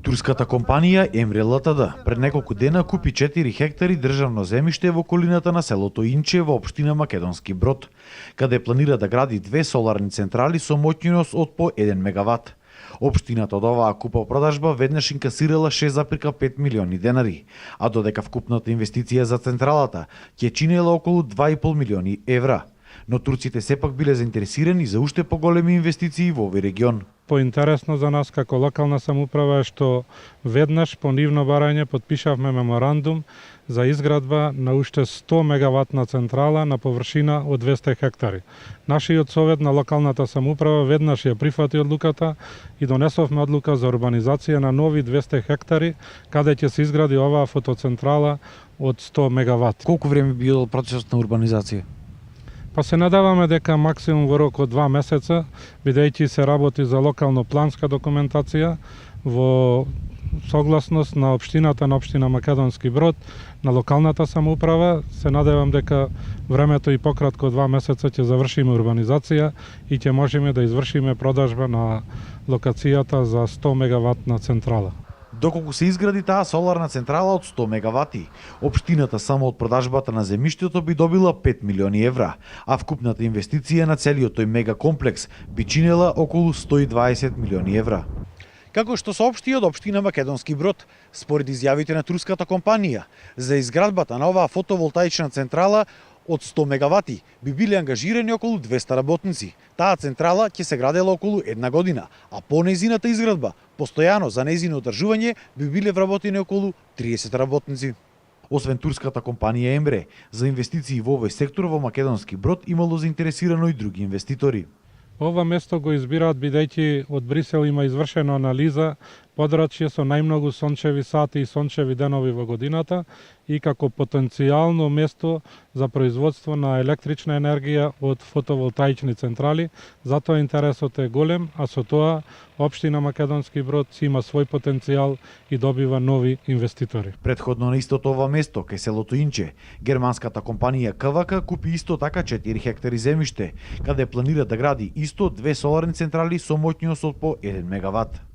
Турската компанија Емре ЛТД пред неколку дена купи 4 хектари државно земјиште во околината на селото Инче во општина Македонски Брод, каде планира да гради 2 соларни централи со моќност од по 1 мегават. Општината од оваа купо-продажба веднаш инкасирала 6,5 милиони денари, а додека вкупната инвестиција за централата ќе чинела околу 2,5 милиони евра. Но турците сепак биле заинтересирани за уште поголеми инвестиции во овој регион. Поинтересно за нас како локална самоуправа е што веднаш по нивно барање подпишавме меморандум за изградба на уште 100 мегаватна централа на површина од 200 хектари. Нашиот совет на локалната самоуправа веднаш ја прифати одлуката и донесовме одлука за урбанизација на нови 200 хектари, каде ќе се изгради оваа фотоцентрала од 100 мегават. Колку време бил процесот на урбанизација? Па се надаваме дека максимум во рок од 2 месеца, бидејќи се работи за локално планска документација во согласност на општината на општина Македонски Брод, на локалната самоуправа. Се надевам дека времето и пократко 2 месеца ќе завршиме урбанизација и ќе можеме да извршиме продажба на локацијата за 100 мегаватна централа. Доколку се изгради таа соларна централа од 100 мегавати, општината само од продажбата на земјиштето би добила 5 милиони евра, а вкупната инвестиција на целиот тој мегакомплекс би чинела околу 120 милиони евра. Како што соопшти од општина Македонски Брод, според изјавите на турската компанија, за изградбата на оваа фотоволтаична централа од 100 мегавати би биле ангажирани околу 200 работници. Таа централа ќе се градела околу 1 година, а по нејзината изградба, постојано за нејзино одржување, би биле вработени околу 30 работници. Освен турската компанија Емре, за инвестиции во овој сектор во Македонски Брод имало заинтересирано и други инвеститори. Ова место го избираат бидејќи од Брисел има извршена анализа подрачје со најмногу сончеви сати и сончеви денови во годината и како потенцијално место за производство на електрична енергија од фотоволтаични централи. Затоа интересот е голем, а со тоа општина Македонски Брод си има свој потенцијал и добива нови инвеститори. Претходно на истото ова место, кај селото Инче, германската компанија КВК купи исто така 4 хектари земјиште, каде планира да гради исто 2 соларни централи со моќност од по 1 мегават.